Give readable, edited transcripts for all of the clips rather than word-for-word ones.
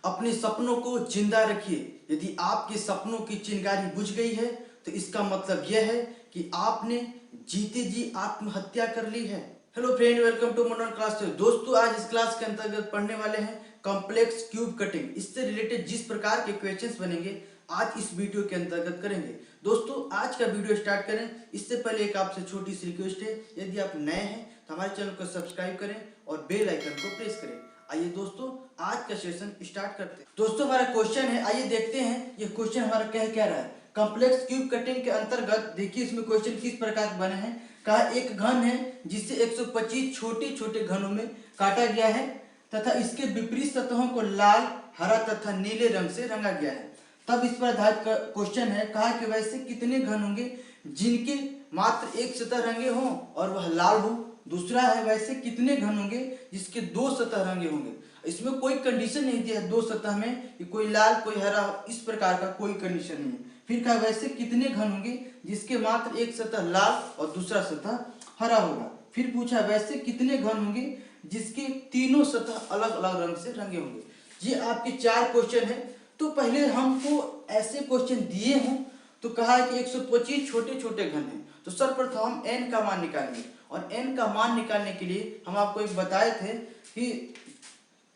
अपने सपनों को जिंदा रखिए। यदि आपके सपनों की चिंगारी बुझ गई है तो इसका मतलब यह है कि आपने जीते जी आत्महत्या कर ली है। Hello friend, welcome to modern class. दोस्तों, आज इस क्लास के अंतर्गत पढ़ने वाले हैं कॉम्प्लेक्स क्यूब कटिंग। इससे रिलेटेड जिस प्रकार के क्वेश्चंस बनेंगे आज इस वीडियो के अंतर्गत करेंगे। दोस्तों, आज का वीडियो स्टार्ट करें इससे पहले एक आपसे छोटी सी रिक्वेस्ट है, यदि आप नए हैं तो हमारे चैनल को सब्सक्राइब करें और बेल आइकन को प्रेस करें। आइए दोस्तों, आज का सेशन स्टार्ट करते हैं। दोस्तों, हमारा क्वेश्चन है, आइए देखते हैं ये क्वेश्चन हमारा क्या रहा है। कॉम्प्लेक्स क्यूब कटिंग के अंतर्गत देखिए इसमें क्वेश्चन किस प्रकार बने हैं। कहा एक घन है जिसे 125 छोटे छोटे घनों में काटा गया है तथा इसके विपरीत सतहों को लाल, हरा तथा नीले रंग से रंगा गया है। तब इस पर आधारित क्वेश्चन है, कहा कि वैसे कितने घन होंगे जिनके मात्र एक सतह रंगे हों और वह लाल हो। दूसरा है, वैसे कितने घन होंगे जिसके दो सतह रंगे होंगे। इसमें कोई कंडीशन नहीं दिया है दो सतह में कि कोई लाल कोई हरा, इस प्रकार का कोई कंडीशन नहीं है। फिर कहा वैसे कितने घन होंगे जिसके मात्र एक सतह लाल और दूसरा सतह हरा होगा। फिर पूछा वैसे कितने घन होंगे जिसके तीनों सतह अलग अलग रंग से रंगे होंगे। ये आपके चार क्वेश्चन है। तो पहले हमको ऐसे क्वेश्चन दिए हों तो कहा कि 125 छोटे छोटे घन हैं, तो सर्वप्रथम हम n का मान निकालेंगे। और n का मान निकालने के लिए हम आपको एक बताए थे कि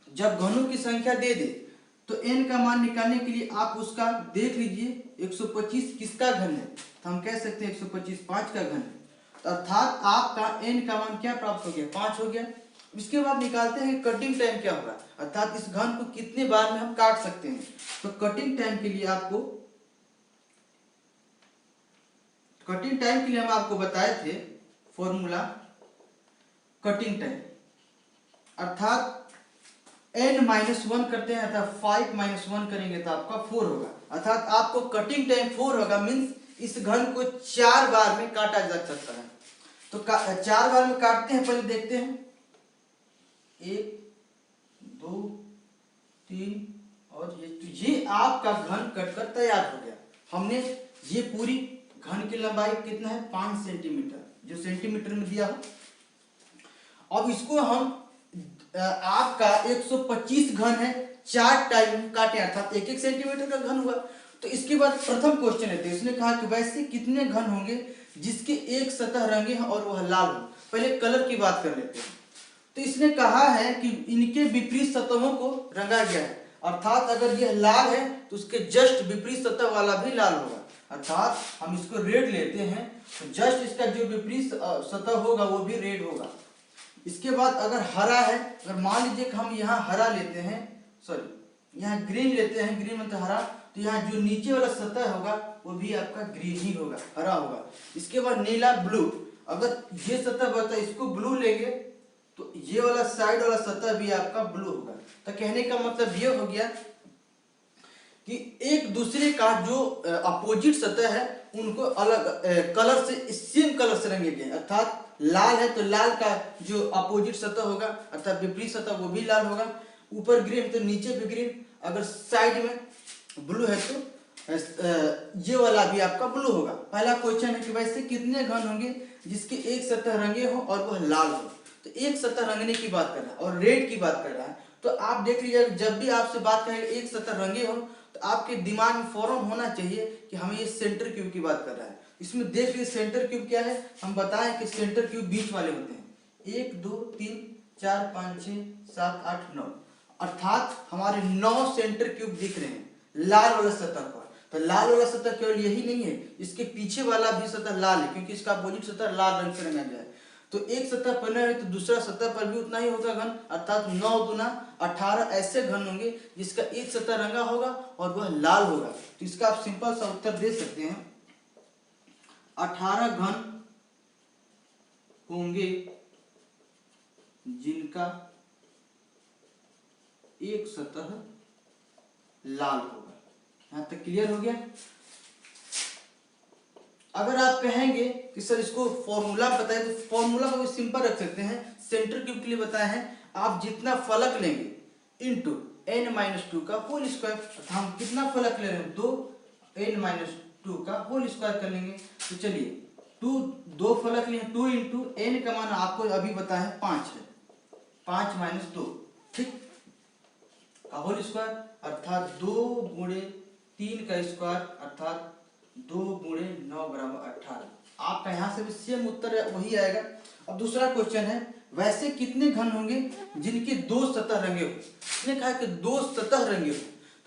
जब घनों की संख्या दे दे तो n का मान निकालने के लिए आप उसका देख लीजिए 125 किसका घन है, तो हम कह सकते हैं 125 5 का घन है। तो अर्थात आपका n का मान क्या प्राप्त हो गया, 5 हो गया। इसके बाद निकालते हैं कटिंग टाइम क्या होगा, अर्थात इस घन को कितने बार में हम काट सकते हैं। तो कटिंग टाइम के लिए हम आपको बताए थे फॉर्मूला कटिंग टाइम, अर्थात n-1 करते हैं अर्थात 5 - 1 करेंगे तो आपका 4 होगा। अर्थात आपको कटिंग टाइम 4 होगा, मीन्स इस घन को 4 बार में काटा जा सकता है। तो 4 बार में काटते हैं, पहले देखते हैं 1 2 3 और ये आपका घन कटकर तैयार हो गया। हमने ये पूरी घन की लंबाई कितना है 5 सेंटीमीटर, जो सेंटीमीटर में दिया हो। अब इसको हम आपका 125 घन है, 4 टाइम काटे अर्थात 1-1 सेंटीमीटर का घन हुआ। तो इसके बाद प्रथम क्वेश्चन है, तो इसने कहा कि वैसे कितने घन होंगे जिसके एक सतह रंगे हैं और वह लाल हो। पहले कलर की बात कर लेते हैं। तो इसने कहा है कि इनके विपरीत सतहों को रंगा गया है, अर्थात अगर यह लाल है तो उसके जस्ट विपरीत सतह वाला भी लाल होगा। अर्थात हम इसको रेड लेते हैं तो जस्ट इसका जो विपरीत सतह होगा वो भी रेड होगा। इसके बाद अगर हरा है, अगर मान लीजिए कि हम यहाँ हरा लेते हैं, सॉरी यहाँ ग्रीन लेते हैं, ग्रीन मतलब हरा, तो यहाँ जो नीचे वाला सतह होगा वो भी आपका ग्रीन ही होगा, हरा होगा। इसके बाद नीला, ब्लू, अगर ये सतह बता इसको ब्लू लेंगे तो ये वाला साइड वाला सतह भी आपका ब्लू होगा। तो कहने का मतलब ये हो गया कि एक दूसरे का जो अपोजिट सतह है उनको अलग कलर से, सेम कलर से रंगे गए। अर्थात लाल है तो लाल का जो अपोजिट सतह होगा अर्थात विपरीत सतह वो भी लाल होगा। ऊपर ग्रीन तो नीचे भी ग्रीन, अगर साइड में ब्लू है तो ये वाला भी आपका ब्लू होगा। पहला क्वेश्चन है कि वैसे कितने घन होंगे जिसके एक सतह रंगे हो और वह लाल हो। तो एक सतह रंगने की बात कर रहा है और रेड की बात कर रहा है। तो आप देख लीजिए, जब भी आपसे बात करेंगे एक सतह रंगे हो तो आपके दिमाग में फौरन होना चाहिए कि हमें ये सेंटर क्यूब की बात कर रहा है। इसमें देख लीजिए सेंटर क्यूब क्या है, हम बताएं कि सेंटर क्यूब बीच वाले होते हैं। 1 2 3 4 5 6 7 8 9, अर्थात हमारे 9 सेंटर क्यूब दिख रहे हैं लाल वाला सतह पर। तो लाल वाला सतह केवल यही नहीं है, इसके पीछे वाला भी सतह लाल है क्योंकि इसका अपोजिट सतह लाल रंग से रंगा गया है। तो एक सतह पर है तो दूसरा सतह पर भी उतना ही होगा घन, अर्थात 9 दूना 18 ऐसे घन होंगे जिसका एक सतह रंगा होगा और वह लाल होगा। तो इसका आप सिंपल सा उत्तर दे सकते हैं 18 घन होंगे जिनका एक सतह लाल होगा। यहां तक क्लियर हो गया। अगर आप कहेंगे कि सर इसको फॉर्मूला बताएं तो फॉर्मूला को भी सिंपल रख सकते हैं। सेंटर क्यूब के लिए बताया है, आप जितना फलक लेंगे इनटू n-2 का होल स्क्वायर। हम कितना फलक ले रहे हैं, 2 n-2 का होल स्क्वायर कर लेंगे। तो चलिए 2 फलक लिए, 2 इंटू n का मान आपको अभी बताया है 5 है, 5 - 2, ठीक। का होल स्क्वायर अर्थात 2 गुणे 3 का स्क्वायर अर्थात 2 गुणे 9 बराबर 18। आपका यहाँ से भी सेम उत्तर वही आएगा। अब दूसरा क्वेश्चन है, वैसे कितने घन होंगे जिनके दो सतह रंगे हो। इसने कहा कि दो सतह रंगे हो,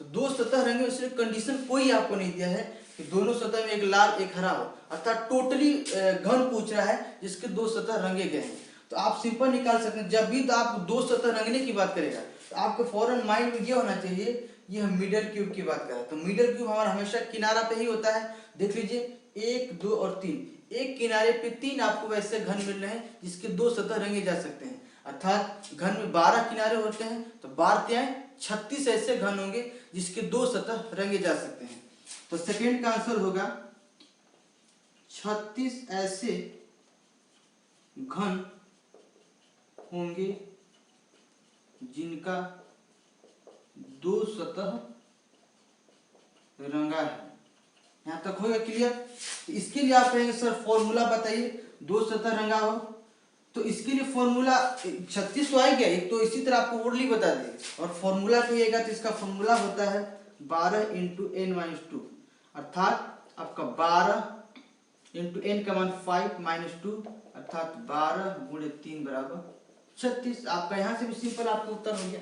तो दो सतह रंगे, इसलिए कंडीशन कोई आपको नहीं दिया है कि दोनों सतह में एक लाल एक हरा हो, अर्थात टोटली घन पूछ रहा है जिसके दो सतह रंगे गए हैं। तो आप सिंपल निकाल सकते हैं, जब भी तो आप दो सतह रंगने की बात करेगा तो आपके फौरन माइंड में ये होना चाहिए ये हम मिडल क्यूब की बात कर रहे हैं। तो मिडल क्यूब हमारा हमेशा किनारा पे ही होता है। देख लीजिए 1 2 और 3, एक किनारे पे 3 आपको वैसे घन मिल रहे हैं जिसके दो सतह रंगे जा सकते हैं, अर्थात घन में 12 किनारे होते हैं तो 12 तिहाई 36 ऐसे घन होंगे जिसके दो सतह रंगे जा सकते हैं। तो सेकेंड का आंसर होगा 36 ऐसे घन होंगे जिनका दो सतह रंगा है। यहां तक होगा क्लियर। इसके लिए आप कहेंगे सर फॉर्मूला बताइए, दो सतह रंगा हो, तो इसके लिए फॉर्मूला 36 तो आ गया, एक तो इसी तरह आपको ओरली बता दिए, और फॉर्मूला कहिएगा तो इसका फॉर्मूला होता है 12 इंटू n-2, अर्थात आपका 12 इंटू n का मान 5 - 2 अर्थात 12 गुणे 3 बराबर 36। आपका यहां से भी सिंपल आपका उत्तर हो गया।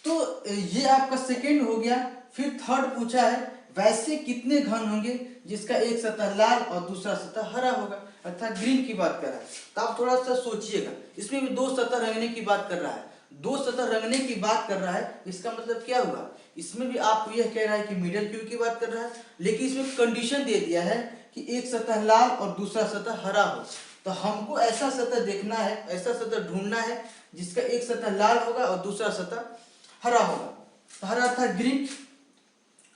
तो ये आपका सेकेंड हो गया। फिर थर्ड पूछा है, वैसे कितने घन होंगे जिसका एक सतह लाल और दूसरा सतह हरा होगा, अर्थात ग्रीन की बात कर रहा है। तो आप थोड़ा सा सोचिएगा, इसमें भी दो सतह रंगने की बात कर रहा है, दो सतह रंगने की बात कर रहा है, इसका मतलब क्या हुआ, इसमें भी आपको यह कह रहा है कि मिडल क्यूब की बात कर रहा है, लेकिन इसमें कंडीशन दे दिया है कि एक सतह लाल और दूसरा सतह हरा हो। तो हमको ऐसा सतह देखना है, ऐसा सतह ढूंढना है जिसका एक सतह लाल होगा और दूसरा सतह हरा होगा। तो हरा था ग्रीन।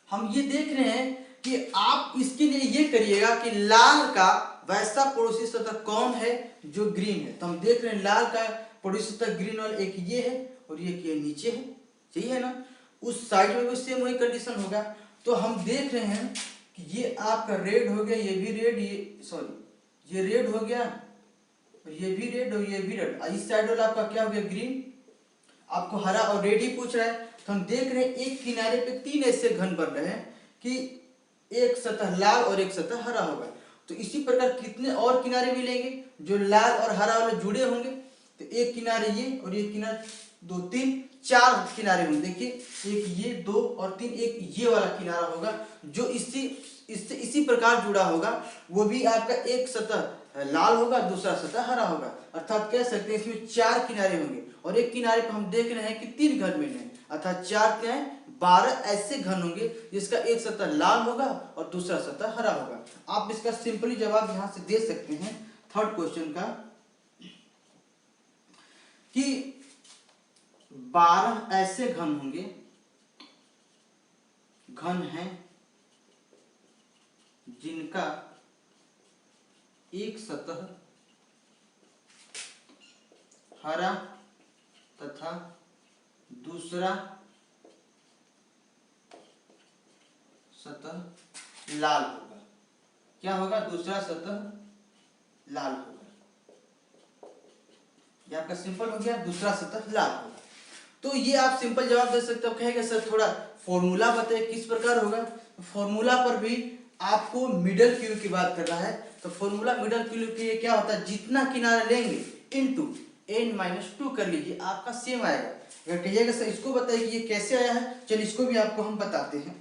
हम ये देख रहे हैं कि आप इसके लिए ये करिएगा कि लाल का वैसा पड़ोसी सतह कौन है जो ग्रीन है। तो हम देख रहे हैं लाल का पड़ोसी सतह ग्रीन वाला एक ये है और ये नीचे है, सही है ना। उस साइड में भी सेम वही कंडीशन होगा। तो हम देख रहे हैं कि ये आपका रेड हो गया, ये भी रेड, ये रेड हो गया और ये भी रेड और ये भी रेड। इस साइड वाला आपका क्या हो गया ग्रीन, आपको हरा और रेड ही पूछ रहा है। तो हम देख रहे हैं एक किनारे पे 3 ऐसे घन बन रहे हैं कि एक सतह लाल और एक सतह हरा होगा। तो इसी प्रकार कितने और किनारे मिलेंगे जो लाल और हरा वाले जुड़े होंगे। तो एक किनारे ये और एक किनारे 2 3 4 किनारे होंगे। देखिए एक ये 2 और 3, एक ये वाला किनारा होगा जो इसी प्रकार जुड़ा होगा। वो भी आपका एक सतह लाल होगा, दूसरा सतह हरा होगा, अर्थात कह सकते हैं इसमें 4 किनारे होंगे। और एक किनारे पर हम देख रहे हैं कि 3 घन मिल रहे हैं, अर्थात 4 क्या है 12 ऐसे घन होंगे जिसका एक सतह लाल होगा और दूसरा सतह हरा होगा। आप इसका सिंपली जवाब यहां से दे सकते हैं थर्ड क्वेश्चन का कि 12 ऐसे घन होंगे, घन हैं जिनका एक सतह हरा तथा दूसरा सतह लाल होगा। क्या होगा, दूसरा सतह लाल होगा। ये आपका सिंपल हो गया, दूसरा सतह लाल होगा। तो ये आप सिंपल जवाब दे सकते हो। कहेगा सर थोड़ा फॉर्मूला बताइए किस प्रकार होगा। फॉर्मूला पर भी आपको मिडल क्यूब की बात कर रहा है। तो फॉर्मूला मिडल क्यूब के लिए क्या होता है, जितना किनारा लेंगे इनटू n-2 कर लीजिए, आपका सेम आएगा। अगर कहिएगा सर इसको बताइए कि ये कैसे आया है, चलिए इसको भी आपको हम बताते हैं।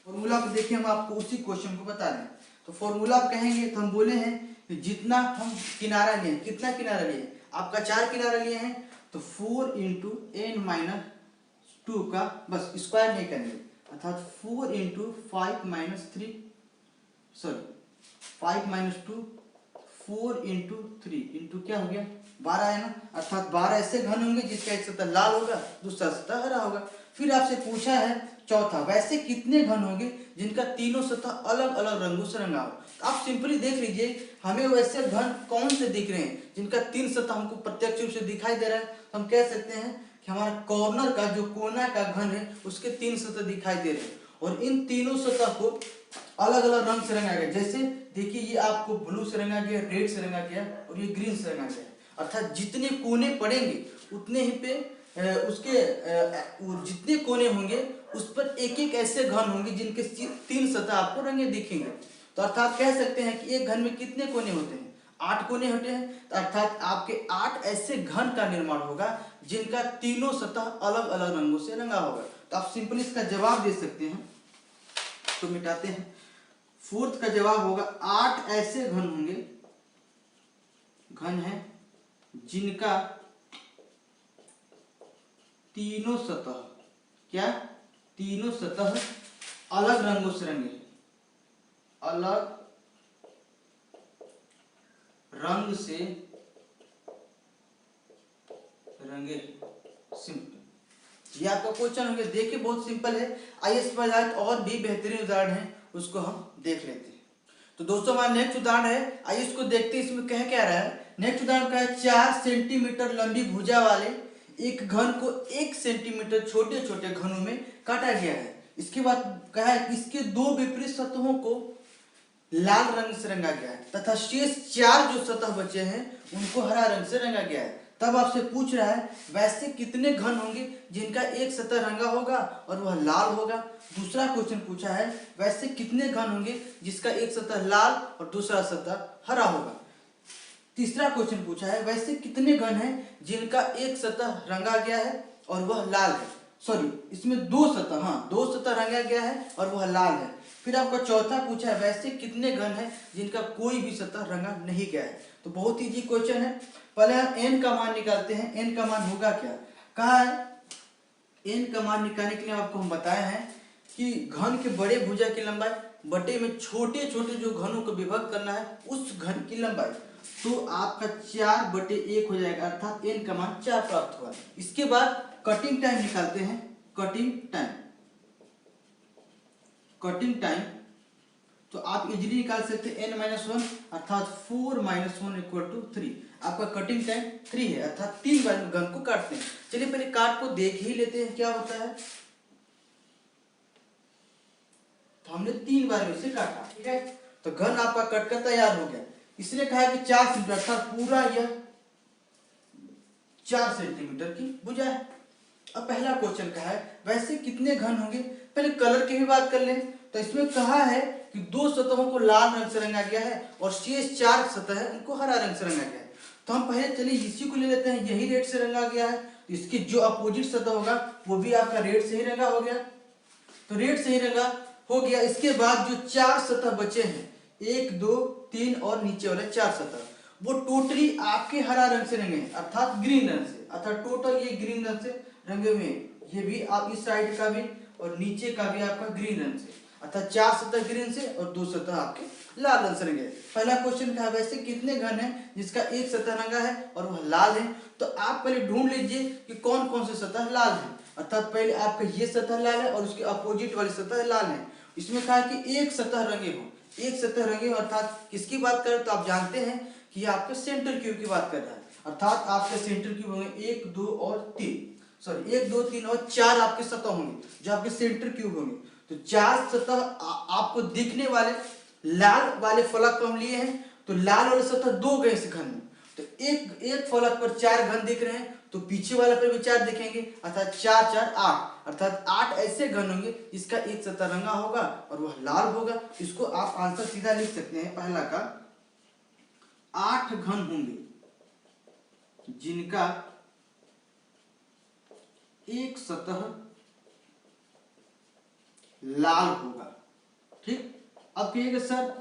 फॉर्मूला पे देखिए हम आपको उसी क्वेश्चन को बता रहे हैं। तो फॉर्मूला आप कहेंगे तो हम बोले हैं कि जितना हम किनारा लिए, कितना किनारा लिए, आपका 4 किनारा लिए हैं तो 4 इंटू n-2 का बस स्क्वायर नहीं करेंगे, अर्थात 4 इंटू 5 - 4 इंटू 3 इंटू क्या हो गया 12 है ना, अर्थात 12 ऐसे घन होंगे जिसका एक सतह लाल होगा, दूसरा सतह हरा होगा। फिर आपसे पूछा है चौथा, वैसे कितने घन होंगे जिनका तीनों सतह अलग अलग रंगों से रंगा हो। तो आप सिंपली देख लीजिए हमें वैसे घन कौन से दिख रहे हैं जिनका 3 सतह हमको प्रत्यक्ष रूप से दिखाई दे रहा है। तो हम कह सकते हैं कि हमारा कॉर्नर का जो कोना का घन है उसके 3 सतह दिखाई दे रहे हैं और इन तीनों सतह को अलग अलग रंग से रंगा गया। जैसे देखिए ये आपको ब्लू से रंगा गया, रेड से रंगा गया और ये ग्रीन से रंगा गया। अर्थात जितने कोने पड़ेंगे उतने ही पे उसके जितने कोने होंगे उस पर एक एक ऐसे घन होंगे जिनके 3 सतह आपको रंगे दिखेंगे। तो अर्थात कह सकते हैं कि एक घन में कितने कोने होते हैं, 8 कोने होते हैं। तो अर्थात आपके 8 ऐसे घन का निर्माण होगा जिनका तीनों सतह अलग अलग रंगों से रंगा होगा। तो आप सिंपल इसका जवाब दे सकते हैं। तो मिटाते हैं, फोर्थ का जवाब होगा 8 ऐसे घन होंगे, घन है जिनका तीनों सतह, क्या, तीनों सतह अलग रंगों से रंगे, अलग रंग से रंगे। सिंपल, ये आपका क्वेश्चन हो गया। देखिए बहुत सिंपल है। आइए इस पर और भी बेहतरीन उदाहरण है उसको हम देख लेते हैं। तो दोस्तों हमारा नेक्स्ट उदाहरण है, आइए इसको देखते हैं इसमें कह क्या रहा है। नेक्स्ट उदाहरण का है 4 सेंटीमीटर लंबी भुजा वाले एक घन को 1 सेंटीमीटर छोटे छोटे घनों में काटा गया है। इसके बाद कहा है कि इसके 2 विपरीत सतहों को लाल रंग से रंगा गया है तथा शेष 4 जो सतह बचे हैं उनको हरा रंग से रंगा गया है। तब आपसे पूछ रहा है वैसे कितने घन होंगे जिनका एक सतह रंगा होगा और वह लाल होगा। दूसरा क्वेश्चन पूछा है वैसे कितने घन होंगे जिसका एक सतह लाल और दूसरा सतह हरा होगा। तीसरा क्वेश्चन पूछा है वैसे कितने घन हैं जिनका एक सतह रंगा गया है और वह लाल है। सॉरी, इसमें 2 सतह, हाँ 2 सतह रंगा गया है और वह लाल है। फिर आपका चौथा पूछा है वैसे कितने घन हैं जिनका कोई भी सतह रंगा नहीं गया है। तो बहुत इजी क्वेश्चन है। पहले हम n का मान निकालते हैं। n का मान होगा क्या, कहा है n का मान निकालने के लिए आपको हम बताए हैं कि घन के बड़े भुजा की लंबाई बटे में छोटे छोटे जो घनों को विभक्त करना है उस घन की लंबाई। तो आपका 4/1 हो जाएगा, अर्थात n का मान 4 प्राप्त हुआ। इसके बाद कटिंग टाइम निकालते हैं। कटिंग टाइम, कटिंग टाइम तो आप इजीली निकाल सकते हैं n-1 अर्थात 4 - 1 = 3। आपका कटिंग टाइम 3 है, अर्थात 3 बार घन को काटते हैं। चलिए पहले काट को देख ही लेते हैं क्या होता है। तो हमने 3 बार में से काटा, ठीक है। तो घन आपका कटकर तैयार हो गया। इसने कहा कि 4 सेंटीमीटर अर्थात पूरा यह 4 सेंटीमीटर की भुजा है। अब पहला क्वेश्चन का है वैसे कितने घन होंगे। पहले कलर की भी बात कर लें। तो इसमें कहा है कि 2 सतहों को लाल रंग से रंगा गया है और शेष 4 सतह है उनको हरा रंग से रंगा गया है। तो हम पहले चलिए इसी को ले लेते हैं, यही रेड से रंगा गया है। तो इसकी जो अपोजिट सतह होगा वो भी आपका रेड से ही रंगा हो गया। तो रेड से ही रंगा हो गया। इसके बाद जो 4 सतह बचे हैं, 1 2 3 और नीचे वाले 4 सतह, वो टोटली आपके हरा रंग से रंगे हैं, अर्थात ग्रीन रंग से। अर्थात टोटल ये ग्रीन रंग से रंगे हुए हैं। ये भी आप इस साइड का भी और नीचे का भी आपका ग्रीन रंग से, अर्थात 4 सतह ग्रीन से और 2 सतह आपके लाल रंग से रंगे। पहला क्वेश्चन था वैसे कितने घन है जिसका एक सतह रंगा है और वह लाल है। तो आप पहले ढूंढ लीजिए कि कौन कौन से सतह लाल है। अर्थात पहले आपका ये सतह लाल है और उसके अपोजिट वाली सतह लाल है। इसमें कहा कि एक सतह रंगे हो, एक सतह रंगे हो, अर्थात किसकी बात करें तो आप जानते हैं कि ये आपके सेंटर क्यूब की बात कर रहा है। अर्थात आपके सेंटर क्यूब होंगे 1 2 और 3, सॉरी 1 2 3 और 4 आपके सतह होंगे जो आपके सेंटर क्यूब होंगे। तो 4 सतह आपको दिखने वाले लाल वाले फलक को हम लिए हैं। तो लाल वाले सतह 2 गए इस घन में। तो एक फलक पर 4 घन दिख रहे हैं, तो पीछे वाला पर भी 4 दिखेंगे, अर्थात 4 4 8, अर्थात 8 ऐसे घन होंगे जिसका एक सतह रंगा होगा और वह लाल होगा। इसको आप आंसर सीधा लिख सकते हैं। पहला का 8 घन होंगे जिनका एक सतह लाल होगा। ठीक, अब कहिएगा सर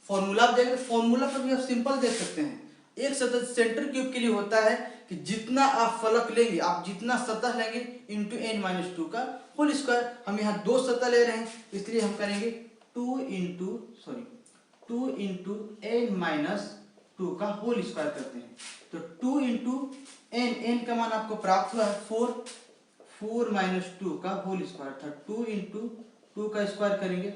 फॉर्मूला आप देखें, फॉर्मूला पर भी आप सिंपल देख सकते हैं। एक सतह सेंटर क्यूब के लिए होता है कि जितना आप फलक लेंगे, आप जितना सतह लेंगे इंटू n-2 का होल स्क्वायर। हम यहाँ 2 सतह ले रहे हैं इसलिए हम करेंगे 2 इंटू n-2 का होल स्क्वायर करते हैं। तो 2 इंटू n का मान आपको प्राप्त हुआ है 4 - 2 का होल स्क्वायर, अर्थात 2 इंटू 2 का स्क्वायर करेंगे,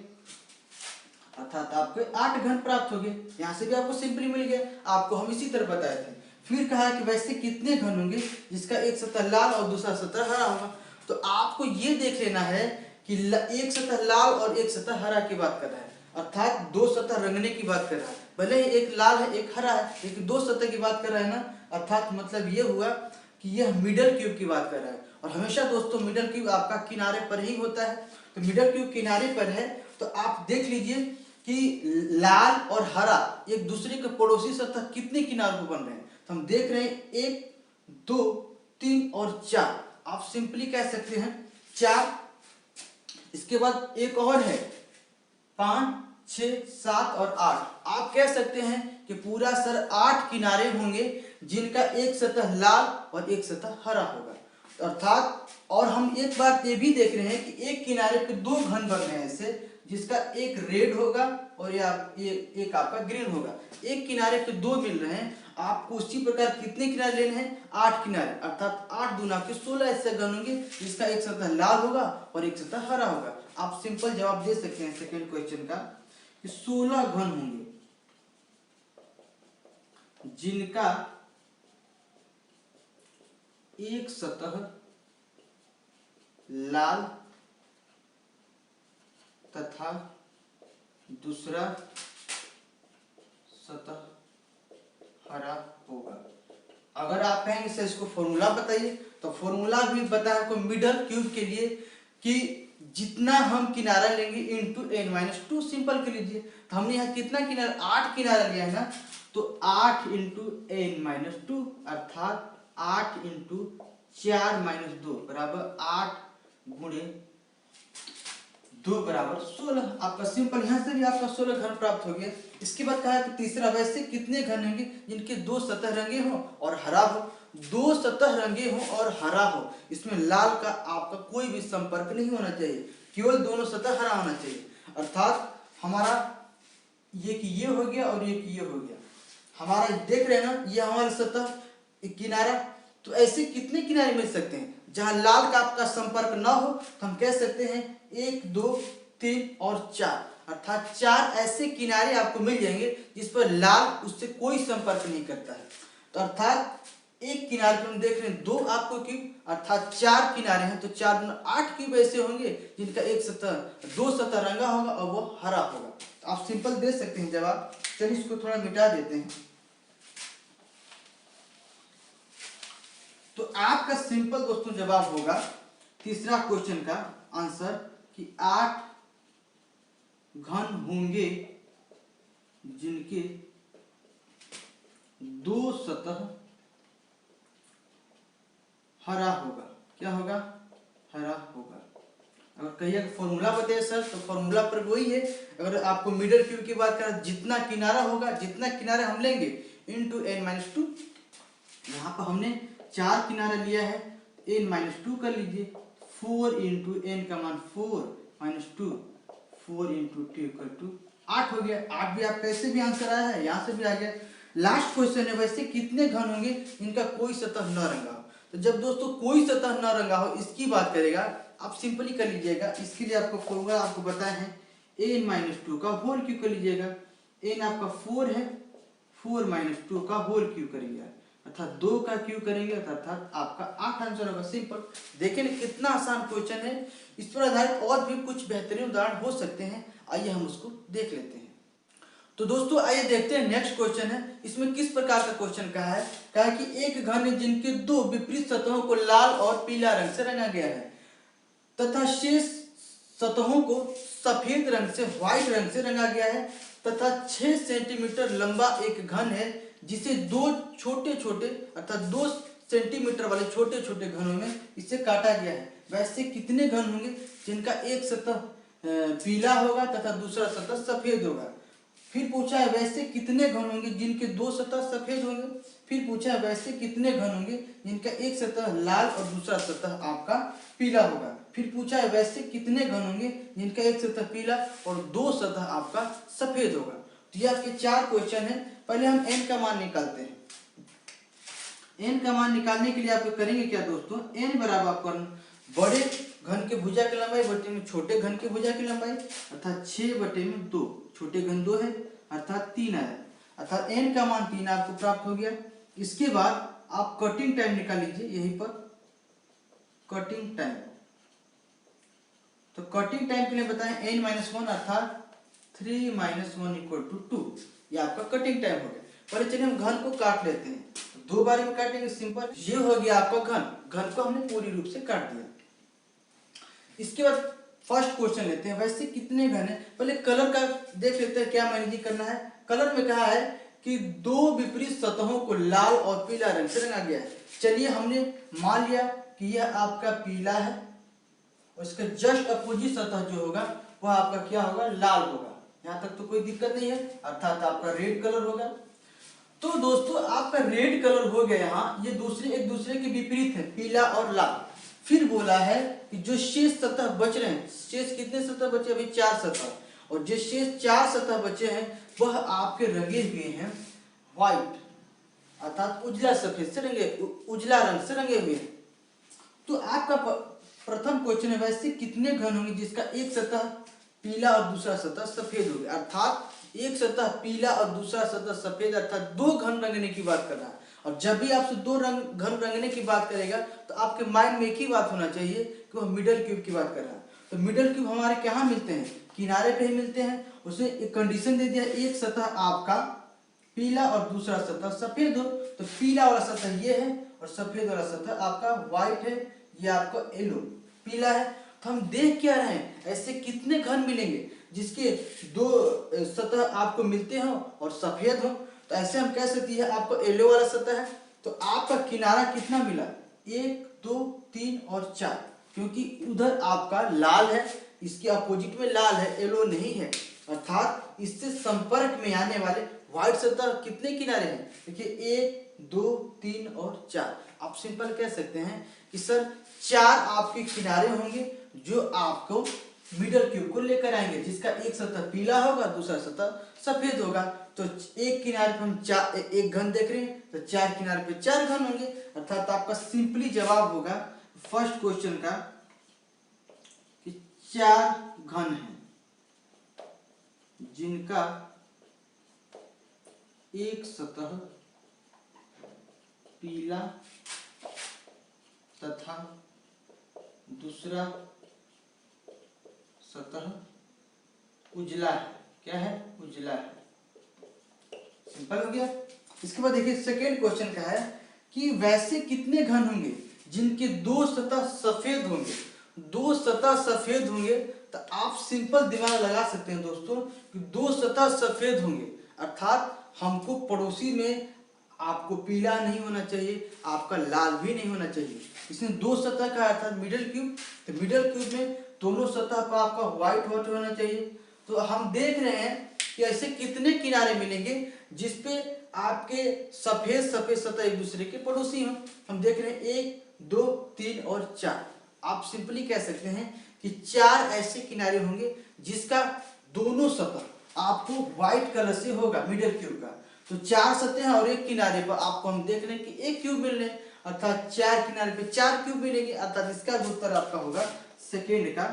अर्थात आपको 8 घन प्राप्त हो गए। यहाँ से भी आपको सिंपली मिल गया, आपको हम इसी तरह बताए थे। फिर कहा कि वैसे कितने घन होंगे जिसका एक सतह लाल और दूसरा सतह हरा होगा। तो आपको ये देख लेना है कि एक सतह लाल और एक सतह हरा की बात कर रहा है, अर्थात 2 सतह रंगने की बात कर रहा है। भले ही एक लाल है एक हरा है, लेकिन 2 सतह की बात कर रहा है ना। अर्थात मतलब ये हुआ कि यह मिडल क्यूब की बात कर रहा है। और हमेशा दोस्तों मिडल क्यूब आपका किनारे पर ही होता है। तो मिडल क्यूब किनारे पर है तो आप देख लीजिए कि लाल और हरा एक दूसरे के पड़ोसी सतह कितने किनारों पर बन रहे हैं। तो हम देख रहे हैं 1 2 3 और 4। आप सिंपली कह सकते हैं 4। इसके बाद एक और है 5 6 7 और 8। आप कह सकते हैं कि पूरा सर 8 किनारे होंगे जिनका एक सतह लाल और एक सतह हरा होगा। अर्थात और हम एक बात ये भी देख रहे हैं कि एक किनारे पे 2 घन बन रहे हैं ऐसे, जिसका एक रेड होगा और ये एक आपका ग्रीन होगा। एक किनारे पे 2 मिल रहे हैं। आपको उसी प्रकार कितने किनारे लेने हैं? 8 किनारे। अर्थात 8 दूना के 16 ऐसे घन होंगे जिसका एक सतह लाल होगा और एक सतह हरा होगा। आप सिंपल जवाब दे सकते हैं सेकेंड क्वेश्चन का कि 16 घन होंगे जिनका एक सतह लाल तथा दूसरा सतह हरा होगा। अगर आप कहेंगे सर इसको फॉर्मूला बताइए, तो फॉर्मूला भी बताया आपको मिडल क्यूब के लिए कि जितना हम किनारा लेंगे इंटू n-2। सिंपल कर लीजिए। तो हमने यहाँ कितना किनारा 8 किनारा लिया है ना, तो 8 इंटू n-2 अर्थात 8 इंटू 4-2 बराबर 8 गुणे 2 बराबर 16। आपका सिंपल यहाँ से भी आपका 16 घन प्राप्त हो गया। इसके बाद कहा कि तीसरा वैसे कितने घन होंगे जिनके 2 सतह रंगे हो और हरा हो। 2 सतह रंगे हो और हरा हो, इसमें लाल का आपका कोई भी संपर्क नहीं होना चाहिए, केवल दोनों सतह हरा होना चाहिए। अर्थात हमारा ये कि ये हो गया और ये कि ये हो गया। हमारा देख रहे हैं ना, ये हमारा सतह किनारा। तो ऐसे कितने किनारे मिल सकते हैं जहां लाल का आपका संपर्क ना हो? तो हम कह सकते हैं 1 2 3 और 4। अर्थात 4 ऐसे किनारे आपको मिल जाएंगे जिस पर लाल उससे कोई संपर्क नहीं करता है। तो अर्थात एक किनारे पर हम देख रहे हैं 2 आपको क्यूब, अर्थात 4 किनारे हैं तो 4 में 8 क्यूब ऐसे होंगे जिनका एक सतह 2 सतह रंगा होगा और वो हरा होगा। तो आप सिंपल दे सकते हैं जवाब। चलिए इसको थोड़ा मिटा देते हैं। तो आपका सिंपल दोस्तों जवाब होगा तीसरा क्वेश्चन का आंसर कि 8 घन होंगे जिनके 2 सतह हरा होगा। क्या होगा? हरा होगा। अगर कहिए फॉर्मूला बताइए सर, तो फॉर्मूला पर वही है। अगर आपको मिडल क्यूब की बात करें, जितना किनारा होगा, जितना किनारे हम लेंगे इंटू n-2। यहाँ पर हमने 4 किनारा लिया है, n-2 कर लीजिए। 4 इंटू n का मान 4-2, 4 इंटू 2 इक्वल टू 8 हो गया। 8 भी आपका ऐसे भी आंसर आया है, यहाँ से भी आ गया। लास्ट क्वेश्चन है वैसे कितने घन होंगे इनका कोई सतह न रंगा हो। तो जब दोस्तों कोई सतह न रंगा हो इसकी बात करेगा, आप सिंपली कर लीजिएगा। इसके लिए आपको फॉर्मूला आपको बताया है n-2 का होल क्यूब कर लीजिएगा। n आपका 4 है, 4-2 का होल क्यूब करेंगे, अर्थात 2 का क्यूब करेंगे, अर्थात आपका 8 आंसर होगा। सिंपल। देखिए ना कितना आसान क्वेश्चन है। इस पर आधारित और भी कुछ बेहतरीन उदाहरण हो सकते हैं, आइए हम उसको देख लेते हैं। तो दोस्तों आइए देखते हैं नेक्स्ट क्वेश्चन है। इसमें किस प्रकार का क्वेश्चन कहा है? कहा है कि एक घन है जिनके 2 विपरीत सतहों को लाल और पीला रंग से रंगा गया है तथा शेष सतहों को सफेद रंग से व्हाइट रंग से रंगा गया है तथा 6 सेंटीमीटर लंबा एक घन है जिसे 2 छोटे छोटे अर्थात 2 सेंटीमीटर वाले छोटे छोटे घनों में इसे काटा गया है। वैसे कितने घन होंगे जिनका एक सतह पीला होगा तथा दूसरा सतह सफेद होगा? फिर पूछा है वैसे कितने घन होंगे जिनके 2 सतह सफेद होंगे? फिर पूछा है वैसे कितने घन होंगे जिनका एक सतह लाल और दूसरा सतह आपका पीला होगा? फिर पूछा है वैसे कितने घन होंगे जिनका एक सतह पीला और 2 सतह आपका सफेद होगा? तो ये आपके 4 क्वेश्चन है। पहले हम n का मान निकालते हैं। n का मान निकालने के लिए आप करेंगे क्या दोस्तों? n बराबर आपका बड़े घन के भुजा की लंबाई बटे में छोटे घन के भुजा की लंबाई, अर्थात 6/2। छोटे घन 2 है अर्थात 3 आया, अर्थात n का मान 3 आपको प्राप्त हो गया। इसके बाद आप कटिंग टाइम निकाल लीजिए। यहीं पर कटिंग टाइम, तो कटिंग टाइम के लिए बताएं n-1 अर्थात 3 - 1 = 2। ये आपका कटिंग टाइम हो गया। पहले चलिए हम घन को काट लेते हैं, तो 2 बारी में काटेंगे, सिंपल। ये हो गया आपका घन को हमने पूरी रूप से काट दिया। इसके बाद फर्स्ट क्वेश्चन लेते हैं, वैसे कितने घन है। पहले कलर का देख लेते हैं क्या मैनेज करना है। कलर में कहा है कि 2 विपरीत सतहों को लाल और पीला रंग से रंगा गया है। चलिए हमने मान लिया कि यह आपका पीला है और इसका जस्ट अपोजिट सतह जो होगा वह आपका क्या होगा, लाल होगा। यहाँ तक तो कोई दिक्कत नहीं है, अर्थात आपका रेड कलर होगा। तो दोस्तों आपका रेड कलर हो गया, यहाँ ये एक दूसरे के विपरीत है, पीला और लाल। फिर बोला है कि जो शेष सतह बच रहे हैं, शेष कितने सतह बचे, अभी 4 सतह, और जो शेष 4 सतह बचे हैं वह आपके रंगे हुए हैं व्हाइट, अर्थात उजला सफेद से रंगे, उजला रंग से रंगे हुए हैं। तो आपका प्रथम क्वेश्चन है, वैसे कितने घन होंगे जिसका एक सतह पीला और दूसरा सतह सफेद होगा। अर्थात एक सतह पीला और दूसरा सतह सफेद, अर्थात 2 घन रंगने की बात कर रहा है। और जब भी आपसे 2 घन रंगने की बात करेगा तो आपके माइंड में एक ही बात होना चाहिए कि वह मिडल क्यूब की बात कर रहा है। तो मिडल क्यूब हमारे कहाँ मिलते हैं, किनारे पे ही मिलते हैं। उसने एक कंडीशन दे दिया, एक सतह आपका पीला और दूसरा सतह सफेद हो, तो पीला वाला सतह ये है और सफेद वाला सतह आपका व्हाइट है, ये आपका येलो, पीला है। तो हम देख क्या रहे हैं, ऐसे कितने घन मिलेंगे जिसके 2 सतह आपको मिलते हो और सफेद हो। तो ऐसे हम कह सकते हैं आपको येलो वाला सतह है, तो आपका किनारा कितना मिला, 1 2 3 और 4, क्योंकि उधर आपका लाल है, इसके अपोजिट में लाल है, येलो नहीं है। अर्थात इससे संपर्क में आने वाले व्हाइट सतह कितने किनारे हैं, देखिए 1 2 3 और 4। आप सिंपल कह सकते हैं कि सर 4 आपके किनारे होंगे जो आपको मिडल क्यूब को लेकर आएंगे, जिसका एक सतह पीला होगा, दूसरा सतह सफेद होगा। तो एक किनारे पे हम 4 एक घन देख रहे हैं, तो 4 किनारे पे 4 घन होंगे। अर्थात आपका सिंपली जवाब होगा फर्स्ट क्वेश्चन का कि 4 घन हैं जिनका एक सतह पीला तथा दूसरा सतह उजला है। क्या है, उजला है। सिंपल हो गया। इसके बाद देखिए सेकेंड क्वेश्चन का है कि वैसे कितने घन होंगे जिनके 2 सतह सफेद होंगे। 2 सतह सफेद होंगे, तो आप सिंपल दिमाग लगा सकते हैं दोस्तों कि 2 सतह सफेद होंगे, अर्थात हमको पड़ोसी में आपको पीला नहीं होना चाहिए, आपका लाल भी नहीं होना चाहिए। इसमें 2 सतह का अर्थात मिडल क्यूब, तो मिडल क्यूब में दोनों सतह पर आपका व्हाइट होना चाहिए। तो हम देख रहे हैं कि ऐसे कितने किनारे मिलेंगे जिसपे आपके सफेद सतह एक दूसरे के पड़ोसी हों। हम देख रहे हैं 1 2 3 और 4। आप सिंपली कह सकते हैं कि 4 ऐसे किनारे होंगे जिसका दोनों सतह आपको व्हाइट कलर से होगा मिडल क्यूब का। तो 4 सतह और एक किनारे पर आपको हम देख रहे हैं कि 1 क्यूब मिल रहे हैं, अर्थात 4 किनारे पे 4 क्यूब मिलेंगे। अर्थात इसका उत्तर आपका होगा सेकेंड का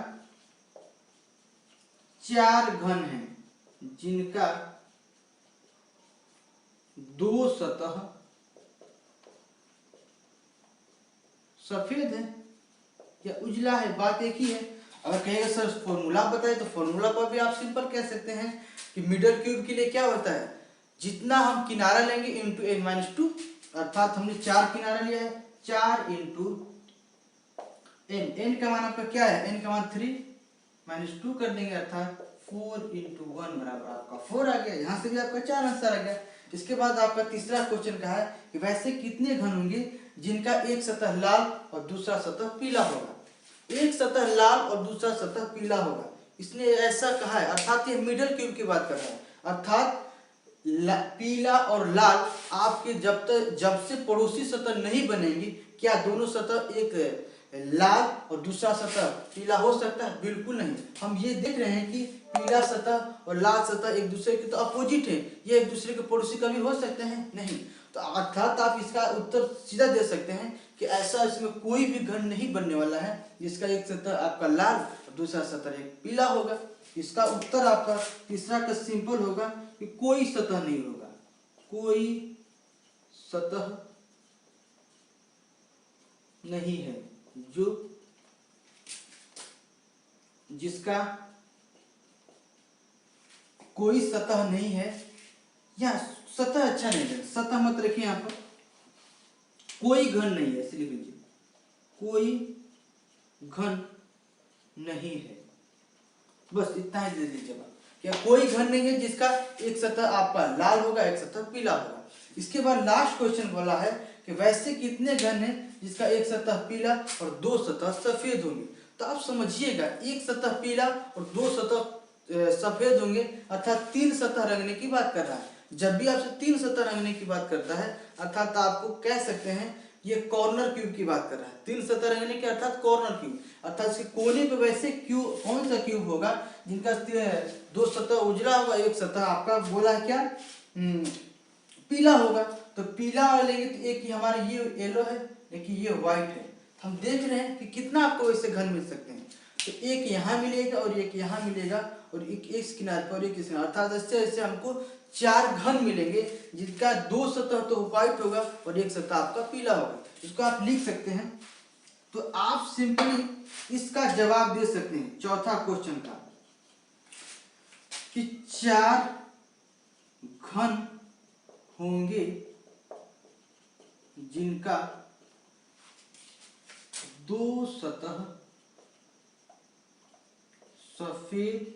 4 घन हैं जिनका 2 सतह सफेद है या उजला है, बात एक ही है। अगर कहेगा सर फॉर्मूला बताए, तो फॉर्मूला पर भी आप सिंपल कह सकते हैं कि मिडल क्यूब के लिए क्या होता है, जितना हम किनारा लेंगे इंटू n-2, अर्थात हमने 4 किनारा लिया है, 4 इंटू n, n का मान आपका क्या है, n का मान 3 - 2 कर देंगे, अर्थात 4 इंटू 1 बराबर आपका 4 आ गया। यहाँ से भी आपका 4 आंसर आ गया। इसके बाद आपका तीसरा क्वेश्चन का है कि वैसे कितने घन होंगे जिनका एक सतह लाल और दूसरा सतह पीला होगा। एक सतह लाल और दूसरा सतह पीला होगा, इसने ऐसा कहा है, अर्थात ये मिडल क्यूब की बात कर रहा है। अर्थात पीला और लाल आपके जब से पड़ोसी सतह नहीं बनेंगी, क्या दोनों सतह एक लाल और दूसरा सतह पीला हो सकता है? बिल्कुल नहीं। हम ये देख रहे हैं कि पीला सतह और लाल सतह एक दूसरे के तो अपोजिट है, ये एक दूसरे के पड़ोसी कभी हो सकते हैं नहीं। तो अर्थात आप इसका उत्तर सीधा दे सकते हैं कि ऐसा इसमें कोई भी घन नहीं बनने वाला है जिसका एक सतह आपका लाल और दूसरा सतह एक पीला होगा। इसका उत्तर आपका तीसरा का सिंपल होगा कि कोई सतह नहीं होगा, कोई सतह नहीं है जो जिसका कोई सतह नहीं है या सतह अच्छा नहीं है, सतह मत रखिए यहाँ पर, कोई घन नहीं है, इसलिए लीजिए कोई घन नहीं है, बस इतना ही दे दीजिए जवाब। क्या कोई घन नहीं है जिसका एक सतह आपका लाल होगा एक सतह पीला होगा। इसके बाद लास्ट क्वेश्चन बोला है कि वैसे कितने घन हैं जिसका एक सतह पीला और दो सतह सफेद होंगे। तो आप समझिएगा, एक सतह पीला और दो सतह सफेद होंगे, अर्थात तीन सतह रंगने की बात कर रहा है। जब भी आपसे तीन सतह रंगने की बात करता है, अर्थात आपको कह सकते हैं ये कॉर्नर क्यूब की बात कर रहा है। तीन सतह रंगने के अर्थात कॉर्नर क्यूब, अर्थात इसके कोने पे वैसे क्यूब, कौन सा क्यूब होगा जिनका दो सतह उजला होगा एक सतह आपका बोला है क्या पीला होगा। तो पीला वाला लेंगे तो एक ही हमारा ये येलो है, एक ये व्हाइट है। हम देख रहे हैं कि कितना आपको वैसे घन मिल सकते हैं। तो एक यहाँ मिलेगा और एक यहाँ मिलेगा और एक इस किनारे पर और एक इस किनारे, अर्थात ऐसे ऐसे हमको चार घन मिलेंगे जिनका दो सतह तो व्हाइट होगा और एक सतह आपका पीला होगा। इसको आप लिख सकते हैं। तो आप सिंपली इसका जवाब दे सकते हैं चौथा क्वेश्चन का कि चार घन होंगे जिनका दो सतह सफेद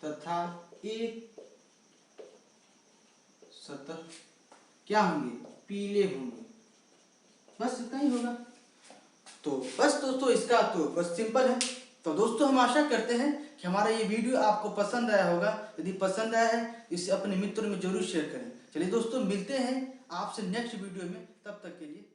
तथा एक सतह क्या होंगे पीले होंगे। बस इतना ही होगा। तो बस दोस्तों इसका तो बस सिंपल है। तो दोस्तों हम आशा करते हैं कि हमारा ये वीडियो आपको पसंद आया होगा। यदि पसंद आया है इसे अपने मित्रों में जरूर शेयर करें। चलिए दोस्तों मिलते हैं आपसे नेक्स्ट वीडियो में, तब तक के लिए